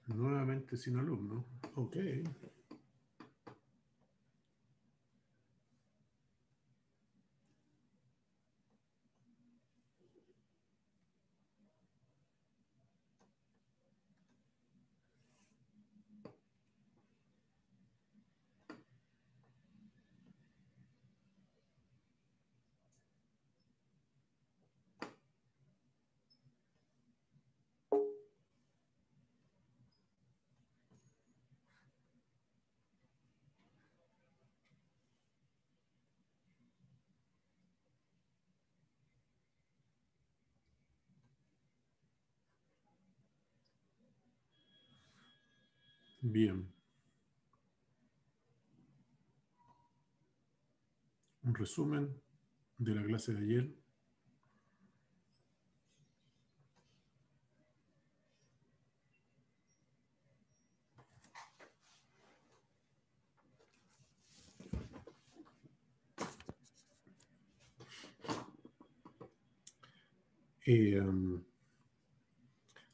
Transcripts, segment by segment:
Nuevamente sin alumno. Ok. Bien. Un resumen de la clase de ayer.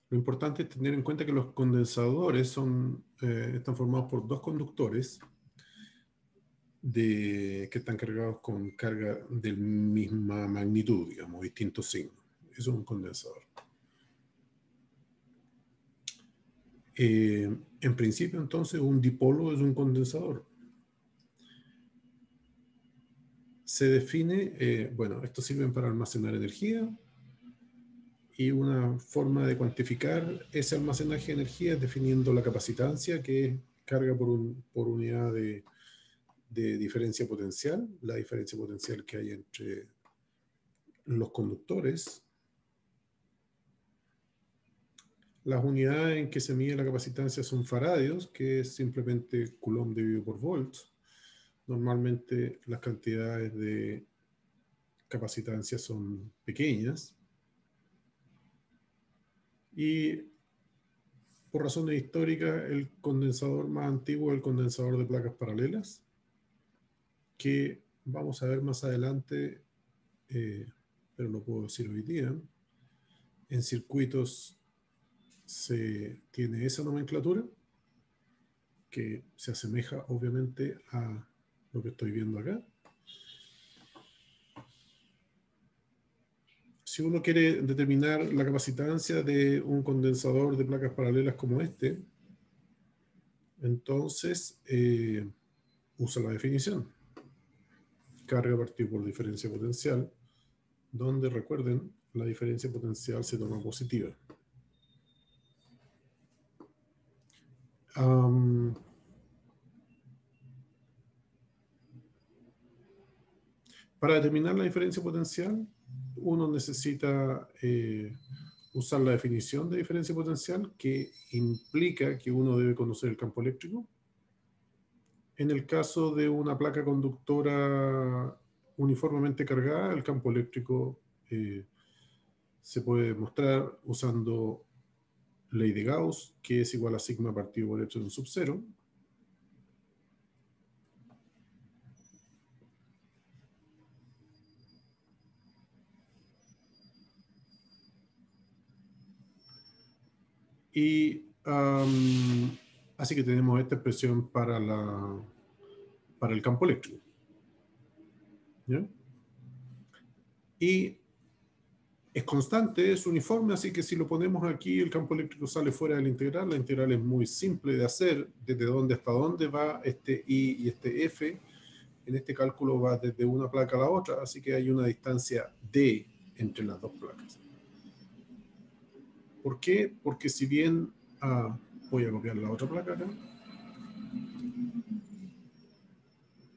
Lo importante es tener en cuenta que los condensadores están formados por dos conductores que están cargados con carga de misma magnitud, digamos, distintos signos. Eso es un condensador. En principio, entonces, un dipolo es un condensador. Se define, bueno, estos sirven para almacenar energía y una forma de cuantificar ese almacenaje de energía es definiendo la capacitancia, que es carga por unidad de diferencia potencial, la diferencia potencial que hay entre los conductores. Las unidades en que se mide la capacitancia son faradios, que es simplemente coulomb dividido por volt. Normalmente las cantidades de capacitancia son pequeñas. Y por razones históricas, el condensador más antiguo es el condensador de placas paralelas, que vamos a ver más adelante, pero lo puedo decir hoy día. En circuitos se tiene esa nomenclatura, que se asemeja obviamente a lo que estoy viendo acá. Si uno quiere determinar la capacitancia de un condensador de placas paralelas como este, entonces usa la definición. Carga partido por diferencia potencial, donde recuerden, la diferencia potencial se toma positiva. Para determinar la diferencia potencial, uno necesita usar la definición de diferencia potencial, que implica que uno debe conocer el campo eléctrico. En el caso de una placa conductora uniformemente cargada, el campo eléctrico se puede mostrar usando ley de Gauss, que es igual a sigma partido por epsilon sub 0. Y así que tenemos esta expresión para el campo eléctrico. ¿Ya? Y es constante, es uniforme, así que si lo ponemos aquí, el campo eléctrico sale fuera de la integral. La integral es muy simple de hacer, desde dónde hasta dónde va este I y este F. En este cálculo va desde una placa a la otra, así que hay una distancia D entre las dos placas. ¿Por qué? Porque si bien, voy a copiar la otra placa acá.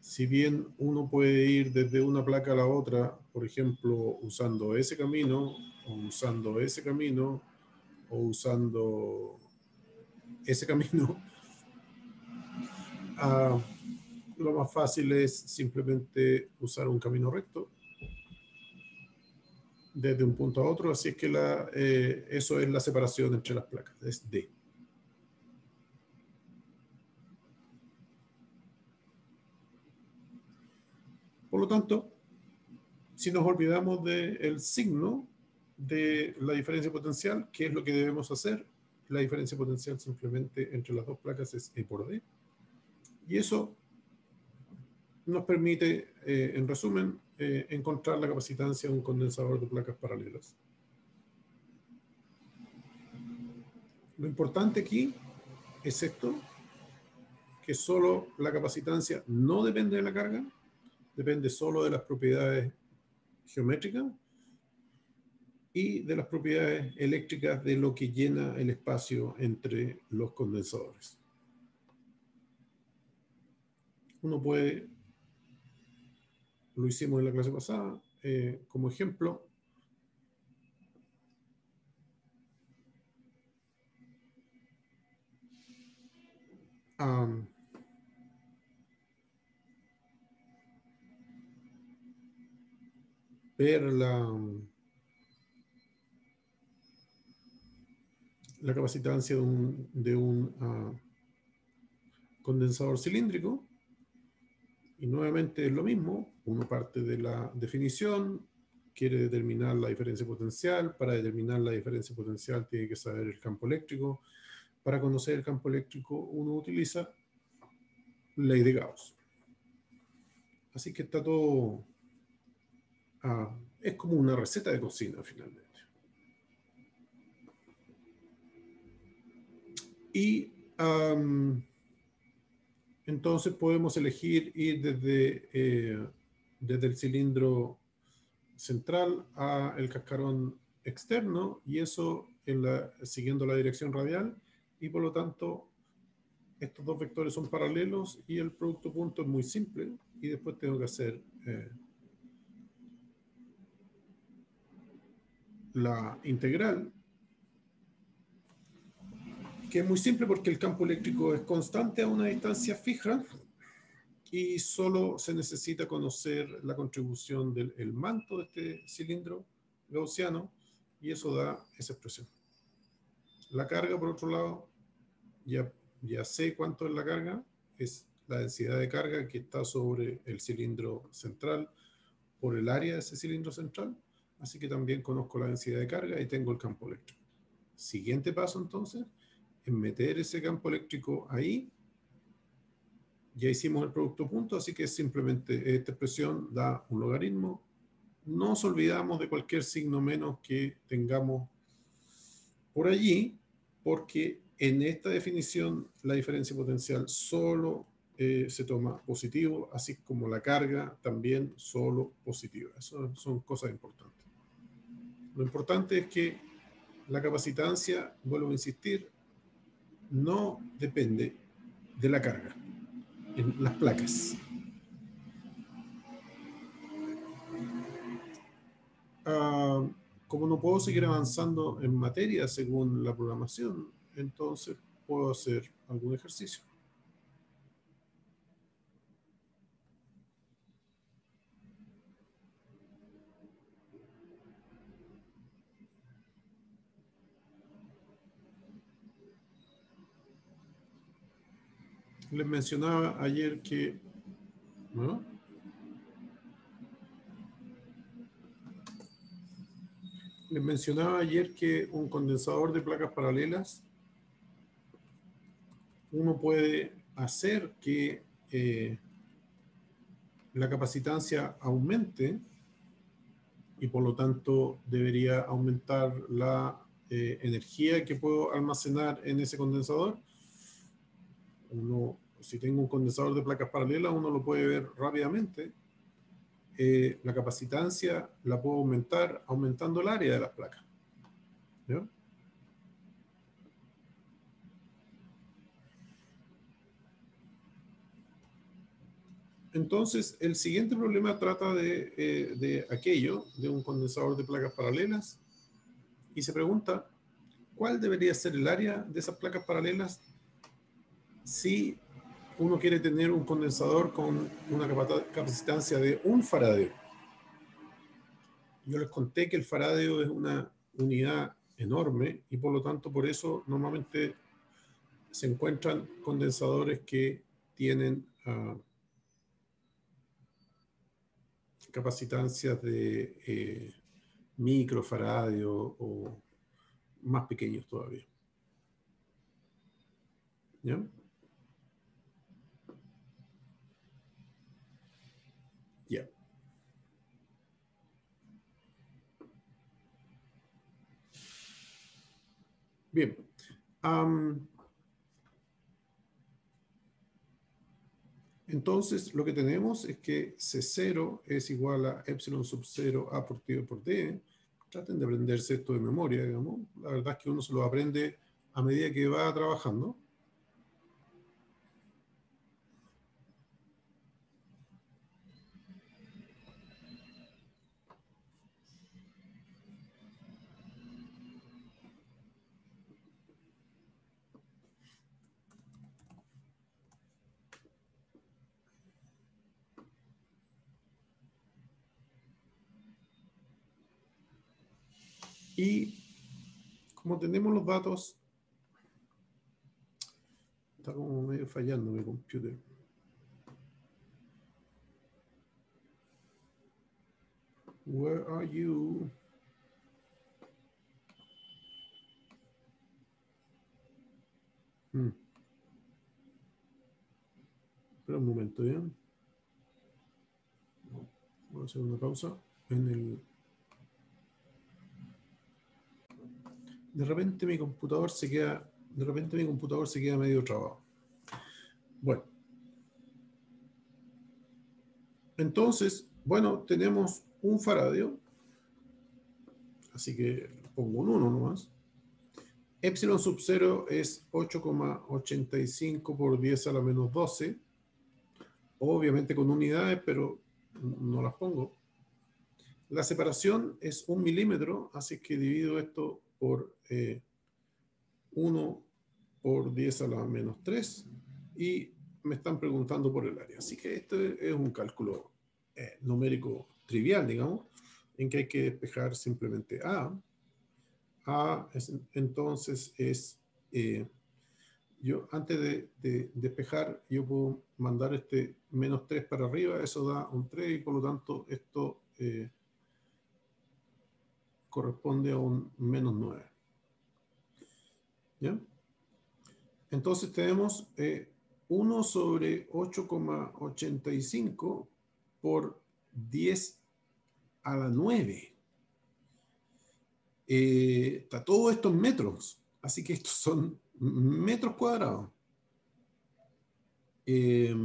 Si bien uno puede ir desde una placa a la otra, por ejemplo, usando ese camino, o usando ese camino, o usando ese camino, lo más fácil es simplemente usar un camino recto desde un punto a otro, así es que eso es la separación entre las placas, es D. Por lo tanto, si nos olvidamos del signo de la diferencia potencial, ¿qué es lo que debemos hacer? la diferencia potencial simplemente entre las dos placas es E por D. Y eso nos permite, en resumen, encontrar la capacitancia de un condensador de placas paralelas. Lo importante aquí es esto, que solo la capacitancia no depende de la carga, depende solo de las propiedades geométricas y de las propiedades eléctricas de lo que llena el espacio entre los condensadores. Uno puede, lo hicimos en la clase pasada, como ejemplo, ver la capacitancia de un condensador cilíndrico. Y nuevamente es lo mismo, uno parte de la definición, quiere determinar la diferencia potencial, para determinar la diferencia potencial tiene que saber el campo eléctrico, para conocer el campo eléctrico uno utiliza ley de Gauss. Así que está todo, es como una receta de cocina finalmente. Y entonces podemos elegir ir desde el cilindro central a el cascarón externo y eso siguiendo la dirección radial y por lo tanto estos dos vectores son paralelos y el producto punto es muy simple y después tengo que hacer la integral, que es muy simple porque el campo eléctrico es constante a una distancia fija y solo se necesita conocer la contribución del manto de este cilindro gaussiano y eso da esa expresión. La carga, por otro lado, ya sé cuánto es la carga, es la densidad de carga que está sobre el cilindro central por el área de ese cilindro central, así que también conozco la densidad de carga y tengo el campo eléctrico. Siguiente paso entonces, es meter ese campo eléctrico ahí. Ya hicimos el producto punto, así que simplemente esta expresión da un logaritmo. No nos olvidamos de cualquier signo menos que tengamos por allí, porque en esta definición la diferencia potencial solo se toma positivo, así como la carga también solo positiva. Eso son cosas importantes. Lo importante es que la capacitancia, vuelvo a insistir, no depende de la carga en las placas. Como no puedo seguir avanzando en materia según la programación, entonces puedo hacer algún ejercicio. Les mencionaba ayer que, ¿no? Les mencionaba ayer que un condensador de placas paralelas, uno puede hacer que la capacitancia aumente y por lo tanto debería aumentar la energía que puedo almacenar en ese condensador. Si tengo un condensador de placas paralelas, uno lo puede ver rápidamente. La capacitancia la puedo aumentar aumentando el área de las placas. ¿Ya? Entonces, el siguiente problema trata de aquello, de un condensador de placas paralelas, y se pregunta, ¿cuál debería ser el área de esas placas paralelas si uno quiere tener un condensador con una capacitancia de 1 faradeo? Yo les conté que el faradeo es una unidad enorme y por lo tanto por eso normalmente se encuentran condensadores que tienen capacitancias de microfaradio o más pequeños todavía. ¿Ya? Ya. Bien. Entonces, lo que tenemos es que C0 es igual a epsilon sub 0 A por D. Traten de aprenderse esto de memoria, digamos. La verdad es que uno se lo aprende a medida que va trabajando. Y como tenemos los datos, está como medio fallando mi computer. Where are you? Espera un momento, ¿ya? Voy a hacer una pausa. De repente mi computador se queda medio trabado. Bueno. Entonces, bueno, tenemos un faradio. Así que pongo un 1 nomás. Epsilon sub 0 es 8,85 por 10 a la menos 12. Obviamente con unidades, pero no las pongo. La separación es 1 milímetro, así que divido esto por 1 por 10 a la menos 3 y me están preguntando por el área. Así que esto es un cálculo numérico trivial, digamos, en que hay que despejar simplemente A. Entonces es, yo antes de despejar, yo puedo mandar este menos 3 para arriba, eso da un 3 y por lo tanto esto corresponde a un menos 9. ¿Ya? Entonces tenemos 1 sobre 8,85 por 10 a la 9. Está todo esto en metros, así que estos son metros cuadrados. Esto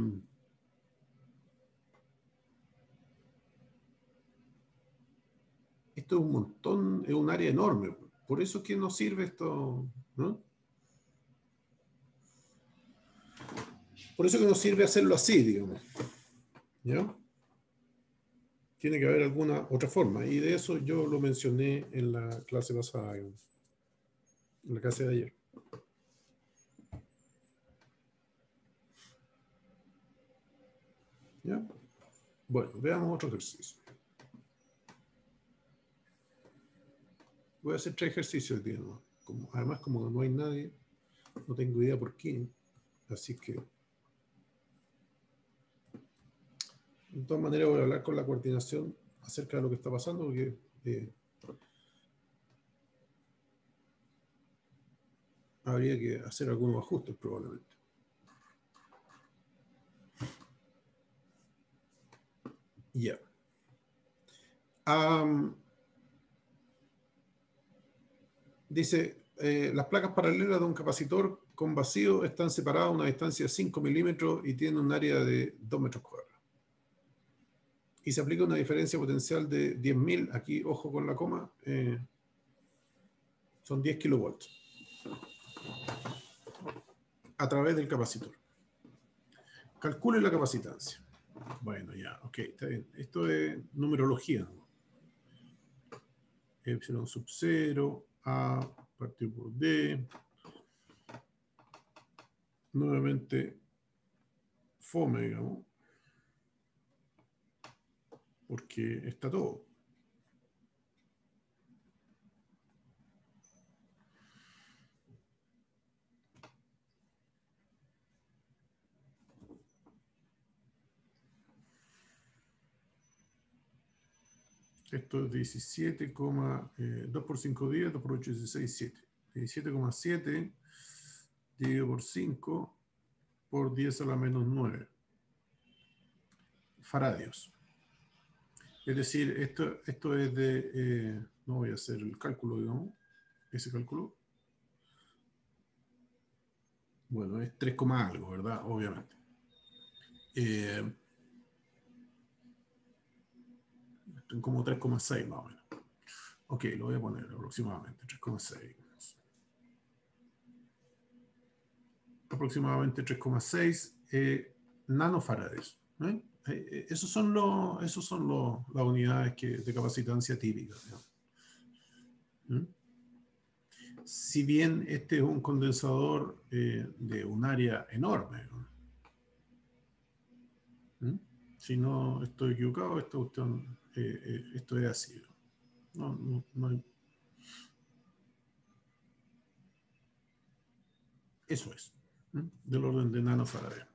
es un montón, es un área enorme. Por eso es que nos sirve esto, ¿no? Por eso que nos sirve hacerlo así, digamos. ¿Ya? Tiene que haber alguna otra forma. Y de eso yo lo mencioné en la clase pasada, digamos. En la clase de ayer. ¿Ya? Bueno, veamos otro ejercicio. Voy a hacer 3 ejercicios, digamos. Además, como no hay nadie, no tengo idea por qué. Así que, de todas maneras, voy a hablar con la coordinación acerca de lo que está pasando, porque habría que hacer algunos ajustes probablemente. Ya. Dice, las placas paralelas de un capacitor con vacío están separadas a una distancia de 5 milímetros y tienen un área de 2 metros cuadrados. Y se aplica una diferencia potencial de 10.000, aquí ojo con la coma, son 10 kilovolts a través del capacitor. Calcule la capacitancia. Bueno, ya, ok, está bien. Esto es numerología. Epsilon sub 0, A partido por D. Nuevamente, fome, digamos. Porque está todo. Esto es 17, 2 por 5 días, 2 por 8, 16, 7. 17,7 dividido por 5 por 10 a la menos 9 faradios. Es decir, esto es de, no voy a hacer el cálculo, digamos, ese cálculo. Bueno, es 3, algo, ¿verdad? Obviamente. Como 3,6 más o menos. Ok, lo voy a poner aproximadamente 3,6. Aproximadamente 3,6 nanofarades. ¿Eh? Esos son las unidades de capacitancia típicas. ¿Mm? Si bien este es un condensador de un área enorme, ¿Mm? Si no estoy equivocado, esto es así. No hay... Eso es, ¿Mm? Del orden de nanofarades.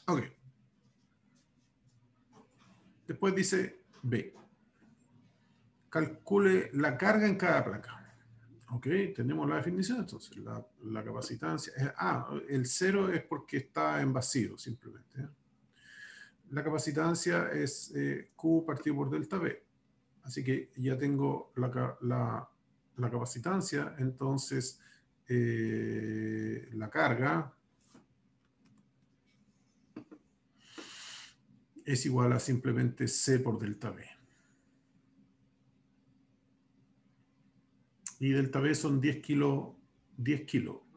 Ok. Después dice B. Calcule la carga en cada placa. Ok, tenemos la definición, entonces, la capacitancia. El 0 es porque está en vacío, simplemente. La capacitancia es Q partido por delta B. Así que ya tengo la capacitancia, entonces la carga es igual a simplemente C por delta B. Y delta B son 10 kilos,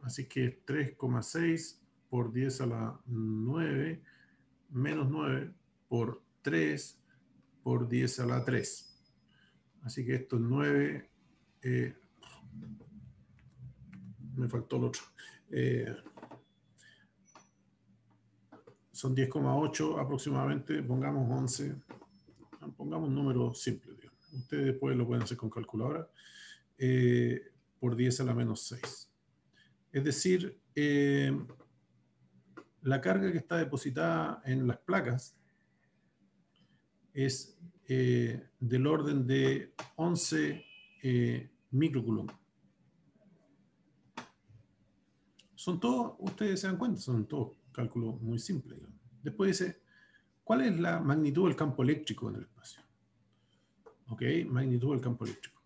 así que es 3,6 por 10 a la 9 menos 9 por 3 por 10 a la 3. Así que esto es 9, me faltó el otro. Son 10,8 aproximadamente, pongamos 11, pongamos un número simple, digamos. Ustedes después lo pueden hacer con calculadora, por 10 a la menos 6. Es decir, la carga que está depositada en las placas es del orden de 11 microcoulomb. Son todos, ustedes se dan cuenta, son todos cálculos muy simples. Digamos. Después dice, ¿cuál es la magnitud del campo eléctrico en el espacio? Ok, magnitud del campo eléctrico.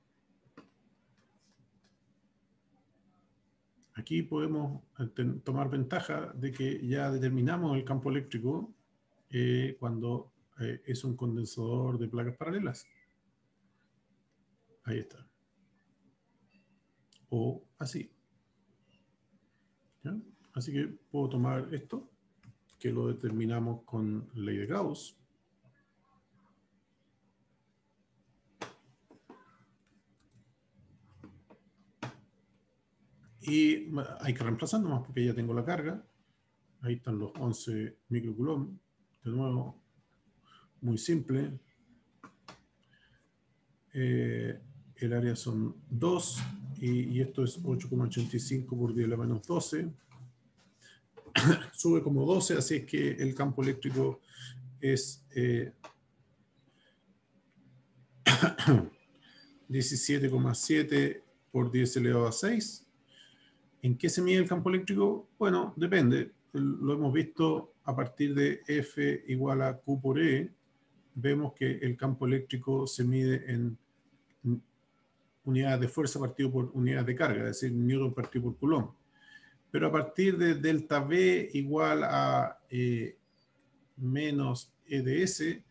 Aquí podemos tomar ventaja de que ya determinamos el campo eléctrico cuando es un condensador de placas paralelas. Ahí está. O así. ¿Ya? Así que puedo tomar esto, que lo determinamos con ley de Gauss. Y hay que reemplazar nomás porque ya tengo la carga. Ahí están los 11 microcoulomb. De nuevo, muy simple. El área son 2 y esto es 8,85 por 10 a la menos 12. Sube como 12, así es que el campo eléctrico es 17,7 por 10 elevado a 6. ¿En qué se mide el campo eléctrico? Bueno, depende. Lo hemos visto a partir de F igual a Q por E. Vemos que el campo eléctrico se mide en unidades de fuerza partido por unidades de carga, es decir, Newton partido por Coulomb. Pero a partir de delta V igual a menos E de S,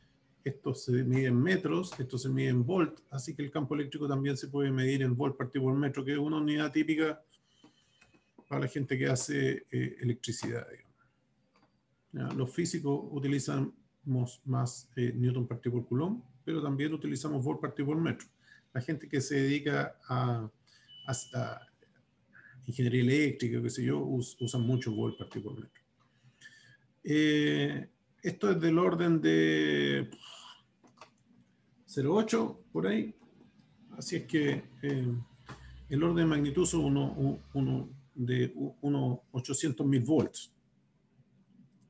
esto se mide en metros, esto se mide en volt, así que el campo eléctrico también se puede medir en volt partido por metro, que es una unidad típica para la gente que hace electricidad. ¿Ya? Los físicos utilizamos más Newton partido por Coulomb, pero también utilizamos volt partido por metro. La gente que se dedica a ingeniería eléctrica, qué sé yo, usan mucho volt partido por metro. Esto es del orden de 0,8 por ahí. Así es que el orden de magnitud son unos 800.000 volts.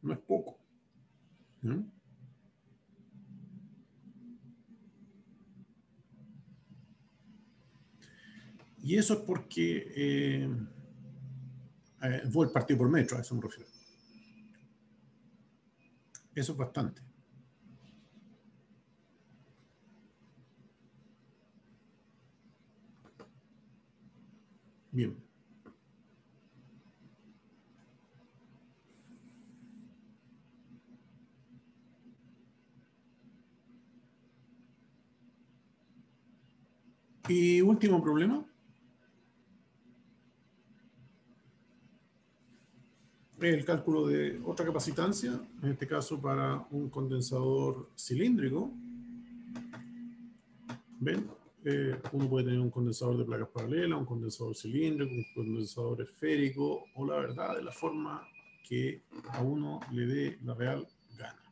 No es poco. ¿Mm? Y eso es porque volt partido por metro, a eso me refiero. Eso es bastante. Bien. Y último problema. El cálculo de otra capacitancia, en este caso para un condensador cilíndrico. ¿Ven? Uno puede tener un condensador de placas paralelas, un condensador cilíndrico, un condensador esférico, o la verdad, de la forma que a uno le dé la real gana.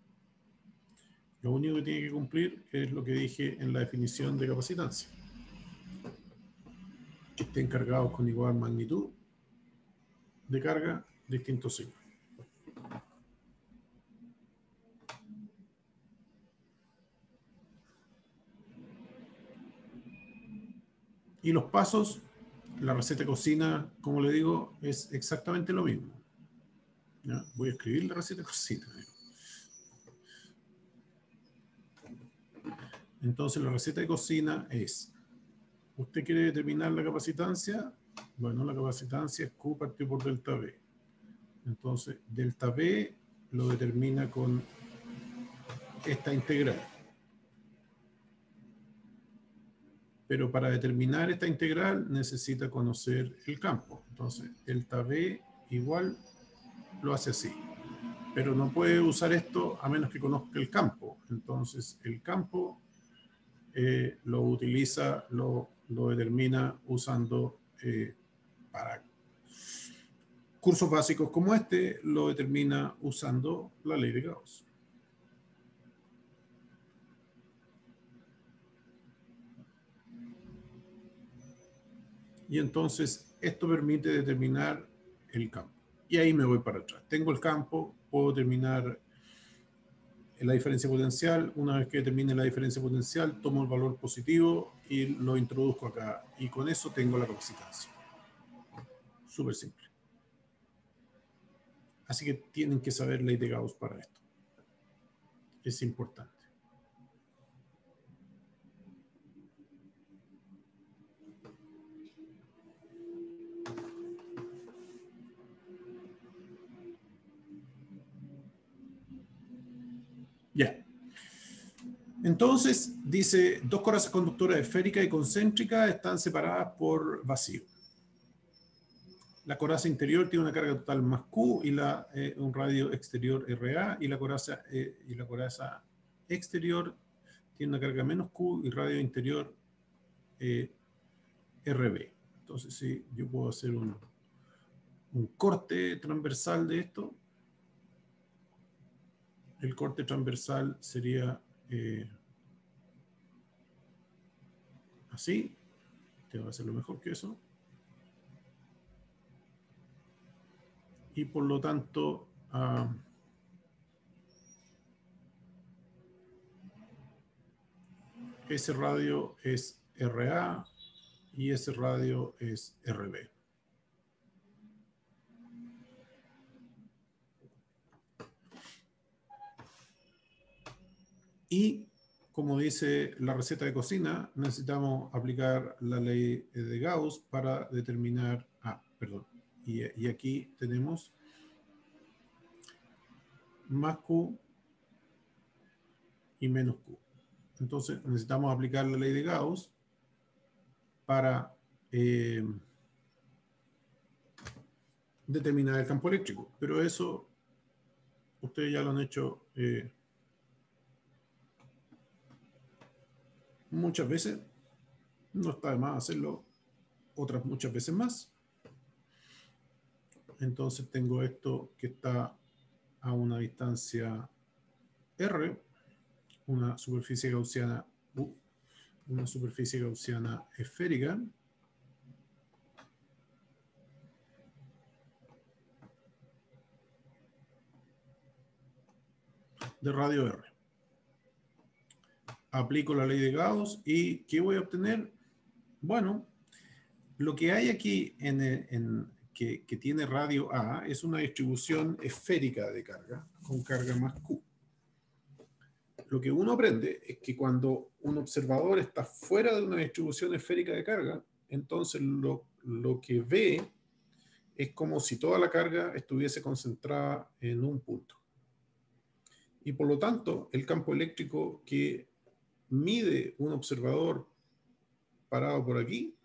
Lo único que tiene que cumplir es lo que dije en la definición de capacitancia. Que estén cargados con igual magnitud de carga, distintos signos. Y los pasos, la receta de cocina, como le digo, es exactamente lo mismo. ¿Ya? Voy a escribir la receta de cocina. Entonces, la receta de cocina es, ¿usted quiere determinar la capacitancia? Bueno, la capacitancia es Q partido por delta V. Entonces, delta V lo determina con esta integral. Pero para determinar esta integral necesita conocer el campo. Entonces, delta V igual lo hace así. Pero no puede usar esto a menos que conozca el campo. Entonces, el campo lo utiliza, lo determina usando para cursos básicos como este, lo determina usando la ley de Gauss. Y entonces esto permite determinar el campo. Y ahí me voy para atrás. Tengo el campo, puedo determinar la diferencia potencial. Una vez que determine la diferencia potencial, tomo el valor positivo y lo introduzco acá. Y con eso tengo la capacitancia. Súper simple. Así que tienen que saber ley de Gauss para esto. Es importante. Ya. Entonces, dice, dos corazas conductoras esféricas y concéntricas están separadas por vacío. La coraza interior tiene una carga total más Q y un radio exterior RA, y la coraza exterior tiene una carga menos Q y radio interior RB. Entonces, sí, yo puedo hacer un corte transversal de esto. El corte transversal sería así. Tengo que hacerlo mejor que eso. Y por lo tanto, ese radio es RA y ese radio es RB. Y como dice la receta de cocina, necesitamos aplicar la ley de Gauss para determinar, y aquí tenemos más Q y menos Q. Entonces necesitamos aplicar la ley de Gauss para determinar el campo eléctrico. Pero eso ustedes ya lo han hecho muchas veces. No está de más hacerlo otras muchas veces más. Entonces tengo esto que está a una distancia R, una superficie gaussiana esférica, de radio R. Aplico la ley de Gauss y ¿qué voy a obtener? Bueno, Lo que hay aquí que tiene radio A es una distribución esférica de carga, con carga más Q. Lo que uno aprende es que cuando un observador está fuera de una distribución esférica de carga, entonces lo que ve es como si toda la carga estuviese concentrada en un punto. Y por lo tanto, el campo eléctrico que mide un observador parado por aquí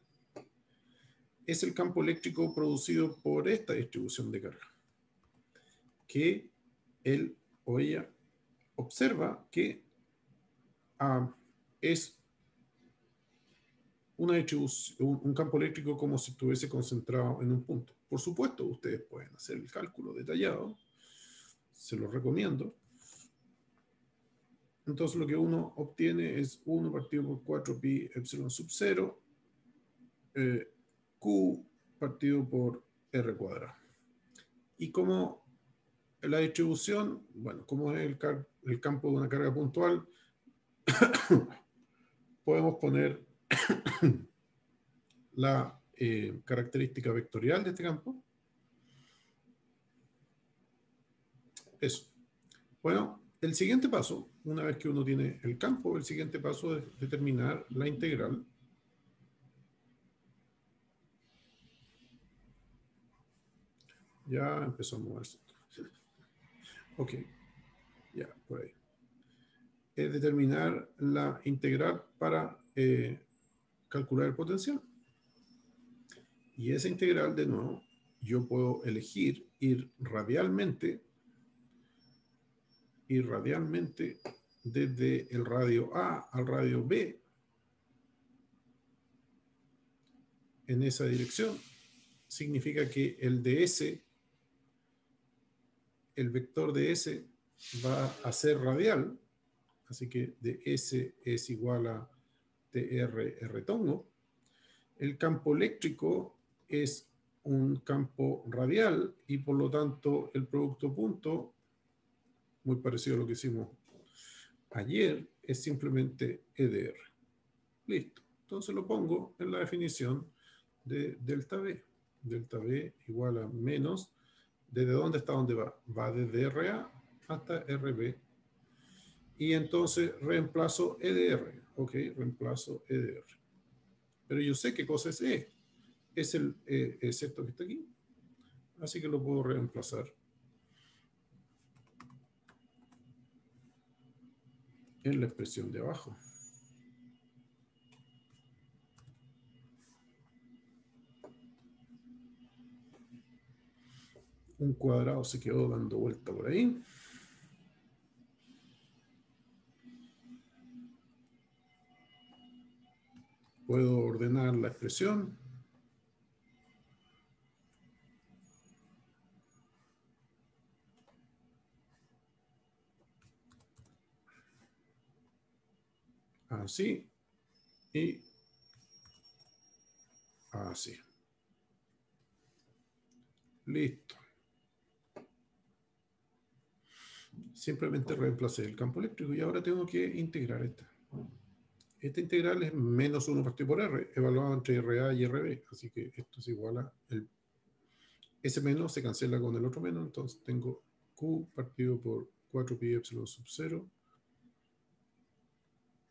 es el campo eléctrico producido por esta distribución de carga, que él o ella observa que es una distribución, un campo eléctrico como si estuviese concentrado en un punto. Por supuesto, ustedes pueden hacer el cálculo detallado, se los recomiendo. Entonces lo que uno obtiene es 1 partido por 4 pi epsilon sub 0, Q partido por R cuadrado. Y como la distribución, bueno, como es el campo de una carga puntual, podemos poner la característica vectorial de este campo. Eso. Bueno, el siguiente paso, una vez que uno tiene el campo, el siguiente paso es determinar la integral. Ya empezó a moverse. Ok, ya, por ahí. Es determinar la integral para calcular el potencial. Y esa integral, de nuevo, yo puedo elegir ir radialmente desde el radio A al radio B en esa dirección. Significa que el ds, el vector de S va a ser radial, así que ds es igual a dr tongo. El campo eléctrico es un campo radial y por lo tanto el producto punto, muy parecido a lo que hicimos ayer, es simplemente EDR. Listo. Entonces lo pongo en la definición de delta B. Delta B igual a menos, ¿desde dónde está dónde va? Va desde RA hasta RB. Y entonces reemplazo EDR. Ok, reemplazo EDR. Pero yo sé qué cosa es E. Es esto que está aquí. Así que lo puedo reemplazar en la expresión de abajo. Un cuadrado se quedó dando vuelta por ahí. Puedo ordenar la expresión. Así. Y así. Listo. Simplemente reemplacé el campo eléctrico y ahora tengo que integrar esta. Esta integral es menos 1 partido por R, evaluado entre RA y RB. Así que esto es igual a ese menos se cancela con el otro menos, entonces tengo Q partido por 4 pi epsilon sub 0,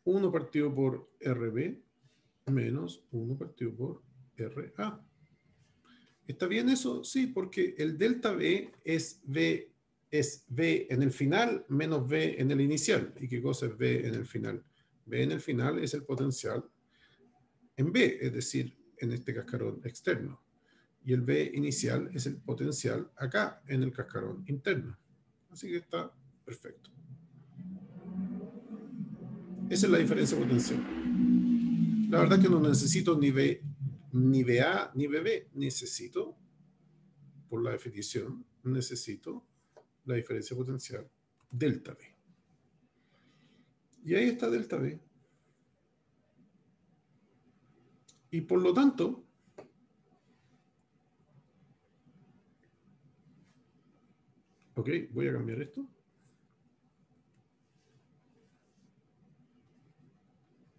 1 partido por RB, menos 1 partido por RA. ¿Está bien eso? Sí, porque el delta B es B en el final menos B en el inicial. ¿Y qué cosa es B en el final? B en el final es el potencial en B, es decir, en este cascarón externo. Y el B inicial es el potencial acá en el cascarón interno. Así que está perfecto. Esa es la diferencia potencial. La verdad que no necesito ni BA ni BB. Necesito, por la definición, necesito la diferencia potencial delta B. Y ahí está delta B. Y por lo tanto, ok, voy a cambiar esto.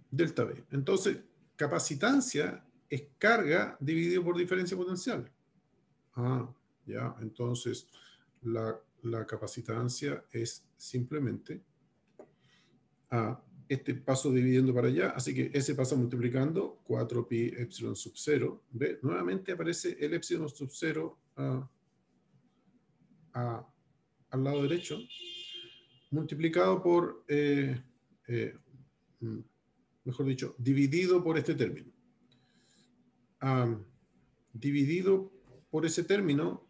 Delta B. Entonces, capacitancia es carga dividido por diferencia potencial. Ah, ya, entonces la capacitancia es simplemente este paso dividiendo para allá, así que ese pasa multiplicando 4pi epsilon sub 0. ¿Ve? Nuevamente aparece el epsilon sub 0 al lado derecho, multiplicado por, mejor dicho, dividido por este término. Dividido por ese término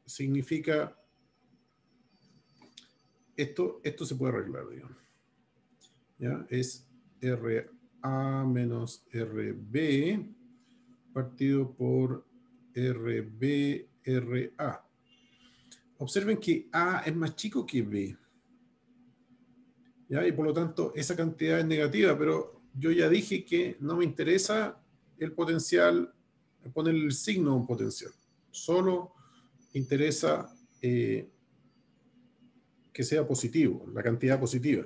significa esto se puede arreglar, digamos. ¿Ya? Es RA menos RB partido por RA. Observen que A es más chico que B, ¿ya? Y por lo tanto esa cantidad es negativa, pero yo ya dije que no me interesa el potencial, poner el signo de un potencial. Solo interesa que sea positivo, la cantidad positiva.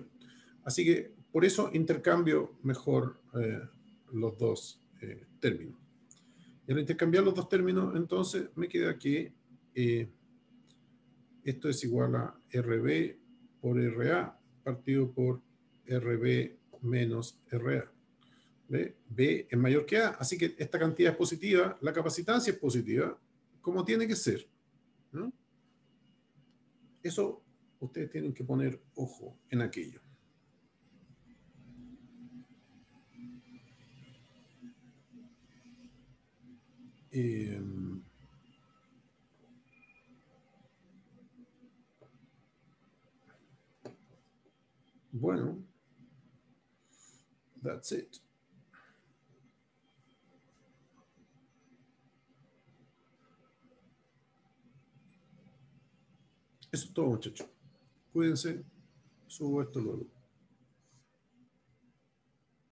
Así que por eso intercambio mejor los dos términos. Y al intercambiar los dos términos, entonces me queda que esto es igual a RB por RA partido por RB menos RA. ¿Ve? B es mayor que A, así que esta cantidad es positiva, la capacitancia es positiva, como tiene que ser, ¿no? Eso ustedes tienen que poner ojo en aquello. Bueno, that's it. Eso es todo, muchachos. Cuídense. Subo esto luego.